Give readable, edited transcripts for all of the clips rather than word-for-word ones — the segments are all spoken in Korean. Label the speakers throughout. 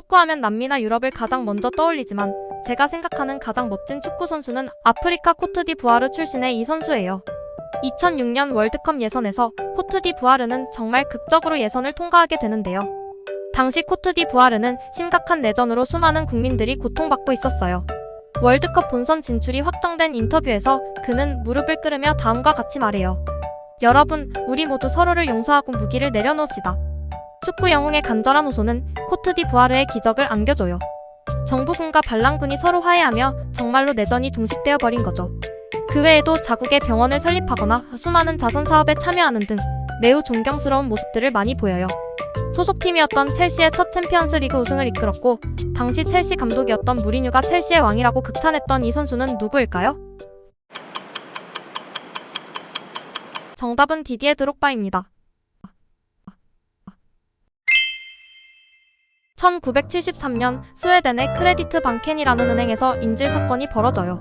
Speaker 1: 축구하면 남미나 유럽을 가장 먼저 떠올리지만 제가 생각하는 가장 멋진 축구 선수는 아프리카 코트디부아르 출신의 이 선수예요. 2006년 월드컵 예선에서 코트디부아르는 정말 극적으로 예선을 통과하게 되는데요. 당시 코트디부아르는 심각한 내전으로 수많은 국민들이 고통받고 있었어요. 월드컵 본선 진출이 확정된 인터뷰에서 그는 무릎을 꿇으며 다음과 같이 말해요. 여러분, 우리 모두 서로를 용서하고 무기를 내려놓읍시다. 축구 영웅의 간절한 호소는 코트디부아르의 기적을 안겨줘요. 정부군과 반란군이 서로 화해하며 정말로 내전이 종식되어 버린 거죠. 그 외에도 자국의 병원을 설립하거나 수많은 자선사업에 참여하는 등 매우 존경스러운 모습들을 많이 보여요. 소속팀이었던 첼시의 첫 챔피언스 리그 우승을 이끌었고 당시 첼시 감독이었던 무리뉴가 첼시의 왕이라고 극찬했던 이 선수는 누구일까요? 정답은 디디에 드록바입니다. 1973년 스웨덴의 크레디트 방켄이라는 은행에서 인질 사건이 벌어져요.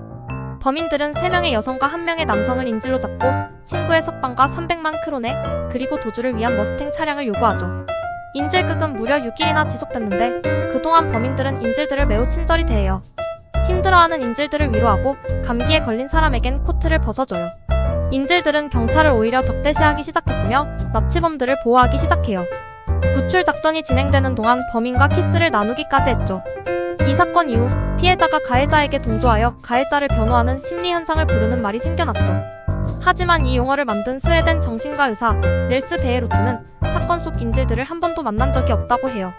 Speaker 1: 범인들은 3명의 여성과 1명의 남성을 인질로 잡고 친구의 석방과 300만 크로네 그리고 도주를 위한 머스탱 차량을 요구하죠. 인질극은 무려 6일이나 지속됐는데 그동안 범인들은 인질들을 매우 친절히 대해요. 힘들어하는 인질들을 위로하고 감기에 걸린 사람에겐 코트를 벗어줘요. 인질들은 경찰을 오히려 적대시하기 시작했으며 납치범들을 보호하기 시작해요. 구출 작전이 진행되는 동안 범인과 키스를 나누기까지 했죠. 이 사건 이후 피해자가 가해자에게 동조하여 가해자를 변호하는 심리 현상을 부르는 말이 생겨났죠. 하지만 이 용어를 만든 스웨덴 정신과 의사 넬스 베에로트는 사건 속 인질들을 한 번도 만난 적이 없다고 해요.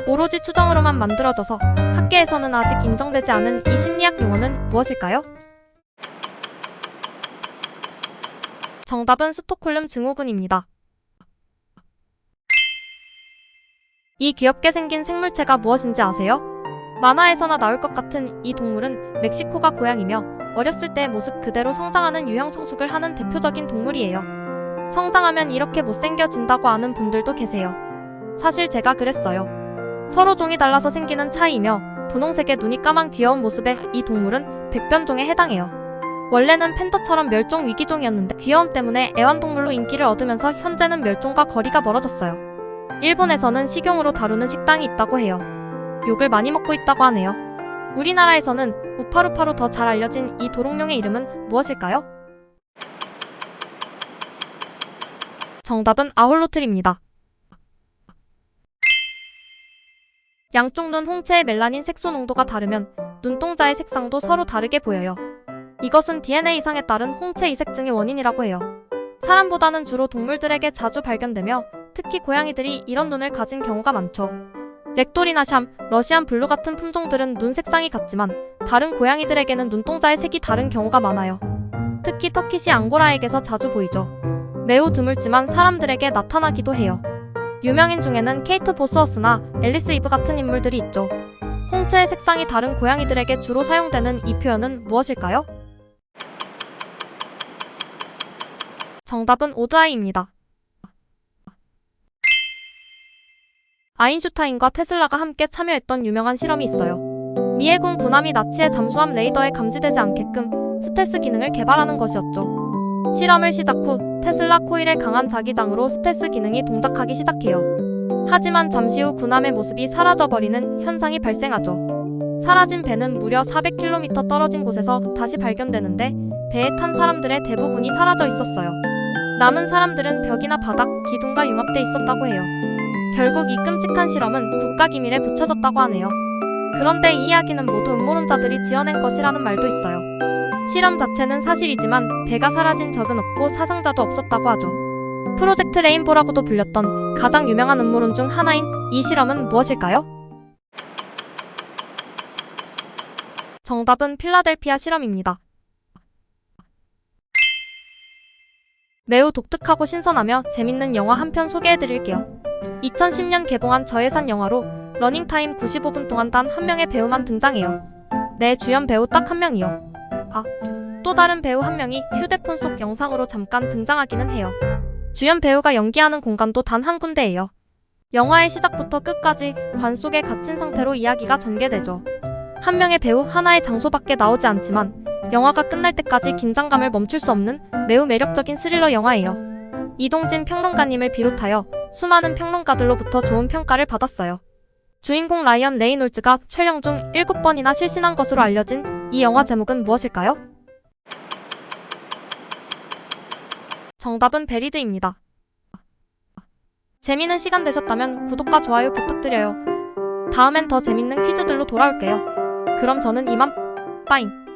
Speaker 1: 오로지 추정으로만 만들어져서 학계에서는 아직 인정되지 않은 이 심리학 용어는 무엇일까요? 정답은 스톡홀름 증후군입니다. 이 귀엽게 생긴 생물체가 무엇인지 아세요? 만화에서나 나올 것 같은 이 동물은 멕시코가 고향이며 어렸을 때의 모습 그대로 성장하는 유형 성숙을 하는 대표적인 동물이에요. 성장하면 이렇게 못생겨진다고 아는 분들도 계세요. 사실 제가 그랬어요. 서로 종이 달라서 생기는 차이이며 분홍색의 눈이 까만 귀여운 모습의 이 동물은 백변종에 해당해요. 원래는 팬더처럼 멸종 위기종이었는데 귀여움 때문에 애완동물로 인기를 얻으면서 현재는 멸종과 거리가 멀어졌어요. 일본에서는 식용으로 다루는 식당이 있다고 해요. 욕을 많이 먹고 있다고 하네요. 우리나라에서는 우파루파로 더 잘 알려진 이 도롱뇽의 이름은 무엇일까요? 정답은 아홀로틀입니다. 양쪽 눈 홍채의 멜라닌 색소 농도가 다르면 눈동자의 색상도 서로 다르게 보여요. 이것은 DNA 이상에 따른 홍채 이색증의 원인이라고 해요. 사람보다는 주로 동물들에게 자주 발견되며 특히 고양이들이 이런 눈을 가진 경우가 많죠. 렉돌이나 샴, 러시안 블루 같은 품종들은 눈 색상이 같지만 다른 고양이들에게는 눈동자의 색이 다른 경우가 많아요. 특히 터키시 앙고라에게서 자주 보이죠. 매우 드물지만 사람들에게 나타나기도 해요. 유명인 중에는 케이트 보스워스나 앨리스 이브 같은 인물들이 있죠. 홍채의 색상이 다른 고양이들에게 주로 사용되는 이 표현은 무엇일까요? 정답은 오드아이입니다. 아인슈타인과 테슬라가 함께 참여했던 유명한 실험이 있어요. 미해군 군함이 나치의 잠수함 레이더에 감지되지 않게끔 스텔스 기능을 개발하는 것이었죠. 실험을 시작 후 테슬라 코일의 강한 자기장으로 스텔스 기능이 동작하기 시작해요. 하지만 잠시 후 군함의 모습이 사라져버리는 현상이 발생하죠. 사라진 배는 무려 400km 떨어진 곳에서 다시 발견되는데 배에 탄 사람들의 대부분이 사라져 있었어요. 남은 사람들은 벽이나 바닥, 기둥과 융합돼 있었다고 해요. 결국 이 끔찍한 실험은 국가기밀에 붙여졌다고 하네요. 그런데 이 이야기는 모두 음모론자들이 지어낸 것이라는 말도 있어요. 실험 자체는 사실이지만 배가 사라진 적은 없고 사상자도 없었다고 하죠. 프로젝트 레인보라고도 불렸던 가장 유명한 음모론 중 하나인 이 실험은 무엇일까요? 정답은 필라델피아 실험입니다. 매우 독특하고 신선하며 재밌는 영화 한 편 소개해드릴게요. 2010년 개봉한 저예산 영화로 러닝타임 95분 동안 단 한 명의 배우만 등장해요. 네, 주연 배우 딱 한 명이요. 또 다른 배우 한 명이 휴대폰 속 영상으로 잠깐 등장하기는 해요. 주연 배우가 연기하는 공간도 단 한 군데예요. 영화의 시작부터 끝까지 관 속에 갇힌 상태로 이야기가 전개되죠. 한 명의 배우 하나의 장소밖에 나오지 않지만 영화가 끝날 때까지 긴장감을 멈출 수 없는 매우 매력적인 스릴러 영화예요. 이동진 평론가님을 비롯하여 수많은 평론가들로부터 좋은 평가를 받았어요. 주인공 라이언 레이놀즈가 촬영 중 7번이나 실신한 것으로 알려진 이 영화 제목은 무엇일까요? 정답은 베리드입니다. 재미있는 시간 되셨다면 구독과 좋아요 부탁드려요. 다음엔 더 재밌는 퀴즈들로 돌아올게요. 그럼 저는 이만 빠잉.